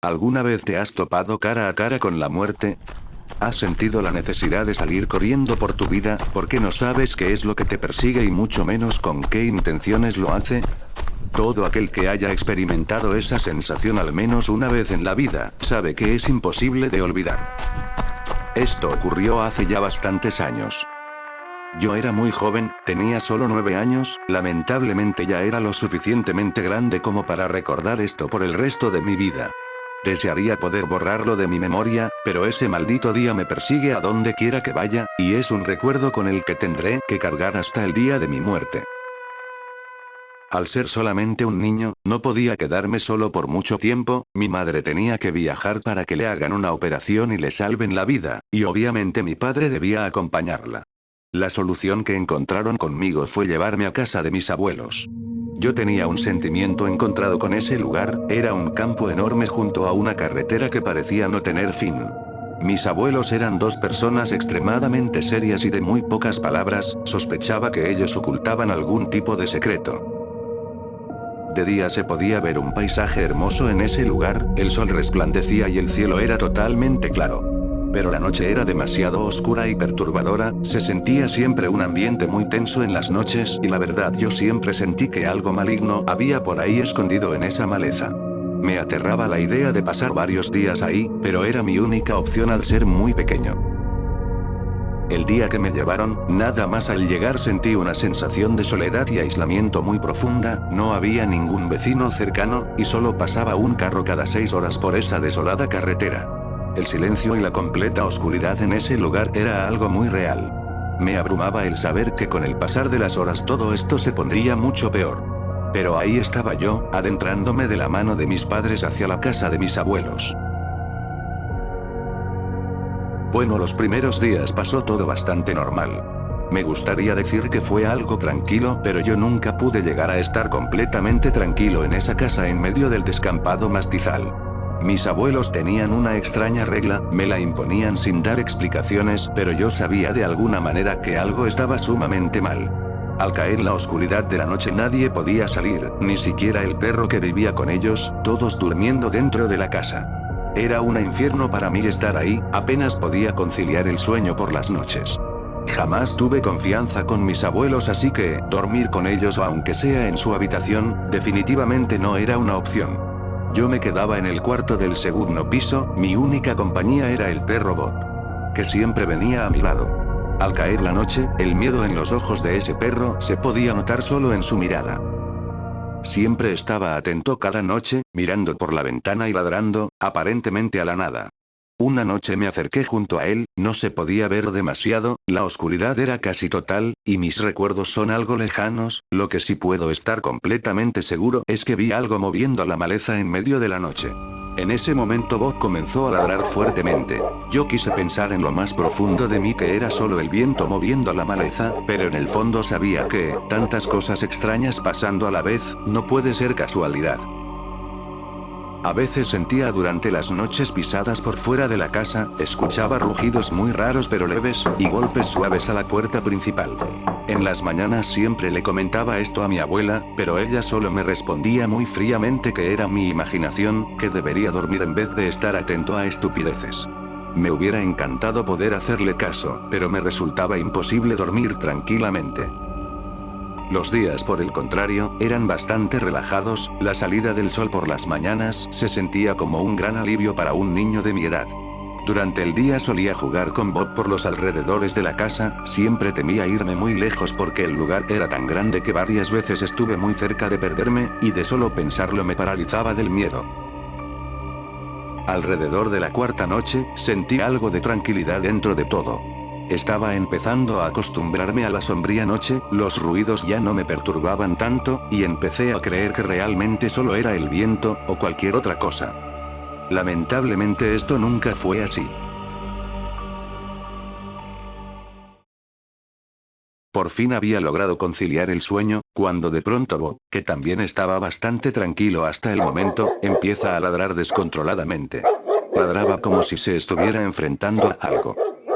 ¿Alguna vez te has topado cara a cara con la muerte? ¿Has sentido la necesidad de salir corriendo por tu vida, porque no sabes qué es lo que te persigue y mucho menos con qué intenciones lo hace? Todo aquel que haya experimentado esa sensación al menos una vez en la vida, sabe que es imposible de olvidar. Esto ocurrió hace ya bastantes años. Yo era muy joven, tenía solo 9 años, lamentablemente ya era lo suficientemente grande como para recordar esto por el resto de mi vida. Desearía poder borrarlo de mi memoria, pero ese maldito día me persigue a donde quiera que vaya, y es un recuerdo con el que tendré que cargar hasta el día de mi muerte. Al ser solamente un niño, no podía quedarme solo por mucho tiempo, mi madre tenía que viajar para que le hagan una operación y le salven la vida, y obviamente mi padre debía acompañarla. La solución que encontraron conmigo fue llevarme a casa de mis abuelos. Yo tenía un sentimiento encontrado con ese lugar, era un campo enorme junto a una carretera que parecía no tener fin. Mis abuelos eran dos personas extremadamente serias y de muy pocas palabras, sospechaba que ellos ocultaban algún tipo de secreto. De día se podía ver un paisaje hermoso en ese lugar, el sol resplandecía y el cielo era totalmente claro. Pero la noche era demasiado oscura y perturbadora, se sentía siempre un ambiente muy tenso en las noches y la verdad yo siempre sentí que algo maligno había por ahí escondido en esa maleza. Me aterraba la idea de pasar varios días ahí, pero era mi única opción al ser muy pequeño. El día que me llevaron, nada más al llegar sentí una sensación de soledad y aislamiento muy profunda, no había ningún vecino cercano, y solo pasaba un carro cada 6 horas por esa desolada carretera. El silencio y la completa oscuridad en ese lugar era algo muy real. Me abrumaba el saber que con el pasar de las horas todo esto se pondría mucho peor. Pero ahí estaba yo, adentrándome de la mano de mis padres hacia la casa de mis abuelos. Bueno, los primeros días pasó todo bastante normal. Me gustaría decir que fue algo tranquilo, pero yo nunca pude llegar a estar completamente tranquilo en esa casa en medio del descampado mastizal. Mis abuelos tenían una extraña regla, me la imponían sin dar explicaciones, pero yo sabía de alguna manera que algo estaba sumamente mal. Al caer la oscuridad de la noche nadie podía salir, ni siquiera el perro que vivía con ellos, todos durmiendo dentro de la casa. Era un infierno para mí estar ahí, apenas podía conciliar el sueño por las noches. Jamás tuve confianza con mis abuelos, así que, dormir con ellos o aunque sea en su habitación, definitivamente no era una opción. Yo me quedaba en el cuarto del segundo piso, mi única compañía era el perro Bob, que siempre venía a mi lado. Al caer la noche, el miedo en los ojos de ese perro se podía notar solo en su mirada. Siempre estaba atento cada noche, mirando por la ventana y ladrando, aparentemente a la nada. Una noche me acerqué junto a él, no se podía ver demasiado, la oscuridad era casi total, y mis recuerdos son algo lejanos, lo que sí puedo estar completamente seguro es que vi algo moviendo la maleza en medio de la noche. En ese momento Bob comenzó a ladrar fuertemente. Yo quise pensar en lo más profundo de mí que era solo el viento moviendo la maleza, pero en el fondo sabía que, tantas cosas extrañas pasando a la vez, no puede ser casualidad. A veces sentía durante las noches pisadas por fuera de la casa, escuchaba rugidos muy raros pero leves, y golpes suaves a la puerta principal. En las mañanas siempre le comentaba esto a mi abuela, pero ella solo me respondía muy fríamente que era mi imaginación, que debería dormir en vez de estar atento a estupideces. Me hubiera encantado poder hacerle caso, pero me resultaba imposible dormir tranquilamente. Los días, por el contrario, eran bastante relajados, la salida del sol por las mañanas se sentía como un gran alivio para un niño de mi edad. Durante el día solía jugar con Bob por los alrededores de la casa, siempre temía irme muy lejos porque el lugar era tan grande que varias veces estuve muy cerca de perderme, y de solo pensarlo me paralizaba del miedo. Alrededor de la cuarta noche, sentí algo de tranquilidad dentro de todo. Estaba empezando a acostumbrarme a la sombría noche, los ruidos ya no me perturbaban tanto, y empecé a creer que realmente solo era el viento, o cualquier otra cosa. Lamentablemente esto nunca fue así. Por fin había logrado conciliar el sueño, cuando de pronto Bob, que también estaba bastante tranquilo hasta el momento, empieza a ladrar descontroladamente. Ladraba como si se estuviera enfrentando a algo.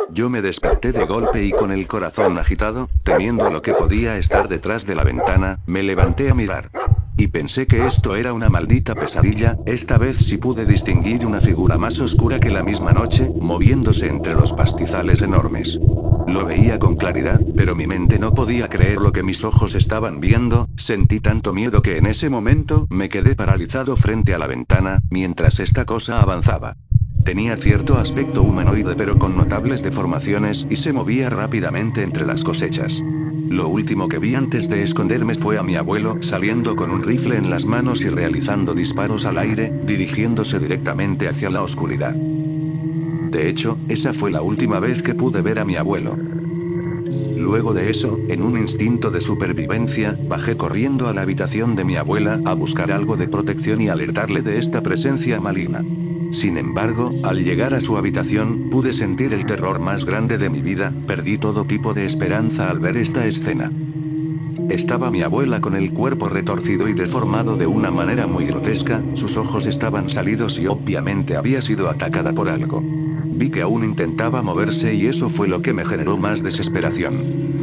Yo me desperté de golpe y con el corazón agitado, temiendo lo que podía estar detrás de la ventana, me levanté a mirar. Y pensé que esto era una maldita pesadilla. Esta vez sí pude distinguir una figura más oscura que la misma noche, moviéndose entre los pastizales enormes. Lo veía con claridad, pero mi mente no podía creer lo que mis ojos estaban viendo. Sentí tanto miedo que en ese momento me quedé paralizado frente a la ventana, mientras esta cosa avanzaba. Tenía cierto aspecto humanoide pero con notables deformaciones y se movía rápidamente entre las cosechas. Lo último que vi antes de esconderme fue a mi abuelo saliendo con un rifle en las manos y realizando disparos al aire, dirigiéndose directamente hacia la oscuridad. De hecho, esa fue la última vez que pude ver a mi abuelo. Luego de eso, en un instinto de supervivencia, bajé corriendo a la habitación de mi abuela a buscar algo de protección y alertarle de esta presencia maligna. Sin embargo, al llegar a su habitación, pude sentir el terror más grande de mi vida. Perdí todo tipo de esperanza al ver esta escena. Estaba mi abuela con el cuerpo retorcido y deformado de una manera muy grotesca, sus ojos estaban salidos y obviamente había sido atacada por algo. Vi que aún intentaba moverse y eso fue lo que me generó más desesperación.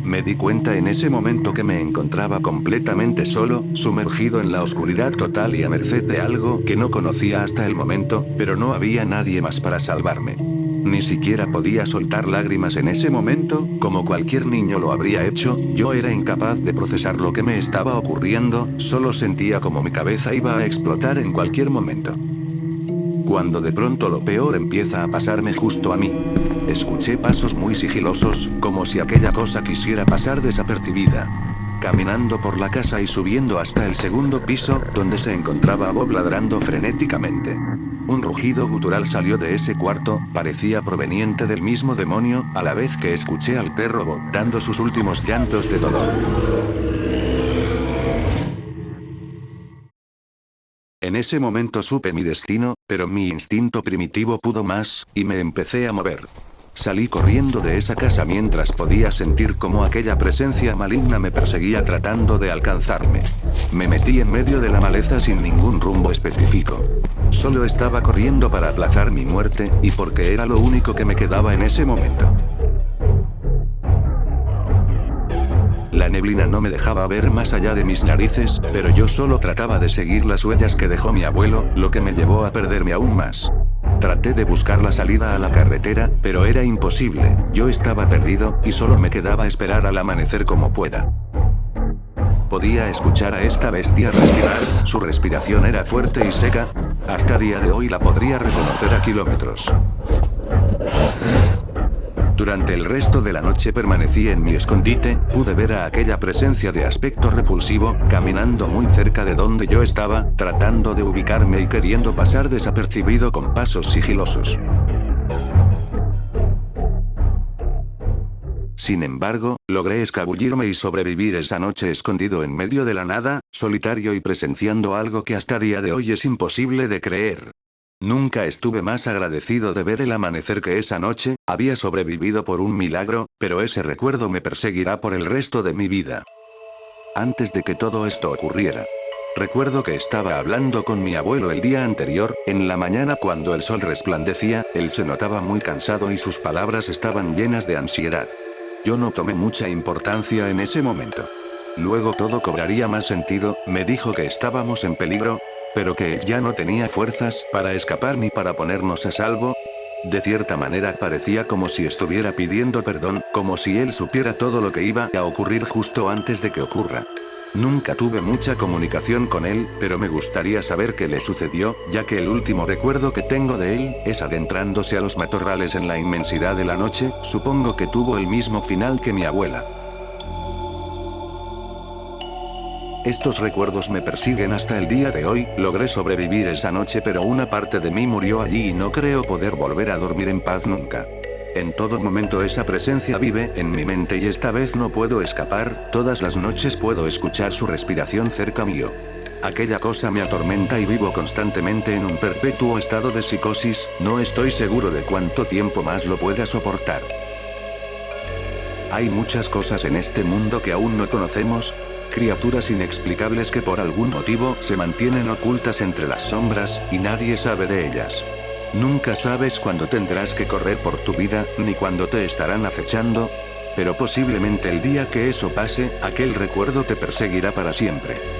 Me di cuenta en ese momento que me encontraba completamente solo, sumergido en la oscuridad total y a merced de algo que no conocía hasta el momento, pero no había nadie más para salvarme. Ni siquiera podía soltar lágrimas en ese momento, como cualquier niño lo habría hecho. Yo era incapaz de procesar lo que me estaba ocurriendo, solo sentía como mi cabeza iba a explotar en cualquier momento. Cuando de pronto lo peor empieza a pasarme justo a mí. Escuché pasos muy sigilosos, como si aquella cosa quisiera pasar desapercibida. Caminando por la casa y subiendo hasta el segundo piso, donde se encontraba Bob ladrando frenéticamente. Un rugido gutural salió de ese cuarto, parecía proveniente del mismo demonio, a la vez que escuché al perro Bob dando sus últimos llantos de dolor. En ese momento supe mi destino, pero mi instinto primitivo pudo más, y me empecé a mover. Salí corriendo de esa casa mientras podía sentir cómo aquella presencia maligna me perseguía tratando de alcanzarme. Me metí en medio de la maleza sin ningún rumbo específico. Solo estaba corriendo para aplazar mi muerte, y porque era lo único que me quedaba en ese momento. La neblina no me dejaba ver más allá de mis narices, pero yo solo trataba de seguir las huellas que dejó mi abuelo, lo que me llevó a perderme aún más. Traté de buscar la salida a la carretera, pero era imposible. Yo estaba perdido, y solo me quedaba esperar al amanecer como pueda. Podía escuchar a esta bestia respirar, su respiración era fuerte y seca. Hasta día de hoy la podría reconocer a kilómetros. Durante el resto de la noche permanecí en mi escondite, pude ver a aquella presencia de aspecto repulsivo, caminando muy cerca de donde yo estaba, tratando de ubicarme y queriendo pasar desapercibido con pasos sigilosos. Sin embargo, logré escabullirme y sobrevivir esa noche escondido en medio de la nada, solitario y presenciando algo que hasta día de hoy es imposible de creer. Nunca estuve más agradecido de ver el amanecer que esa noche. Había sobrevivido por un milagro, pero ese recuerdo me perseguirá por el resto de mi vida. Antes de que todo esto ocurriera, recuerdo que estaba hablando con mi abuelo el día anterior, en la mañana cuando el sol resplandecía. Él se notaba muy cansado y sus palabras estaban llenas de ansiedad. Yo no tomé mucha importancia en ese momento. Luego todo cobraría más sentido. Me dijo que estábamos en peligro, pero que él ya no tenía fuerzas para escapar ni para ponernos a salvo. De cierta manera parecía como si estuviera pidiendo perdón, como si él supiera todo lo que iba a ocurrir justo antes de que ocurra. Nunca tuve mucha comunicación con él, pero me gustaría saber qué le sucedió, ya que el último recuerdo que tengo de él es adentrándose a los matorrales en la inmensidad de la noche. Supongo que tuvo el mismo final que mi abuela. Estos recuerdos me persiguen hasta el día de hoy. Logré sobrevivir esa noche, pero una parte de mí murió allí y no creo poder volver a dormir en paz nunca. En todo momento esa presencia vive en mi mente y esta vez no puedo escapar. Todas las noches puedo escuchar su respiración cerca mío. Aquella cosa me atormenta y vivo constantemente en un perpetuo estado de psicosis. No estoy seguro de cuánto tiempo más lo pueda soportar. Hay muchas cosas en este mundo que aún no conocemos. Criaturas inexplicables que por algún motivo se mantienen ocultas entre las sombras, y nadie sabe de ellas. Nunca sabes cuándo tendrás que correr por tu vida, ni cuándo te estarán acechando. Pero posiblemente el día que eso pase, aquel recuerdo te perseguirá para siempre.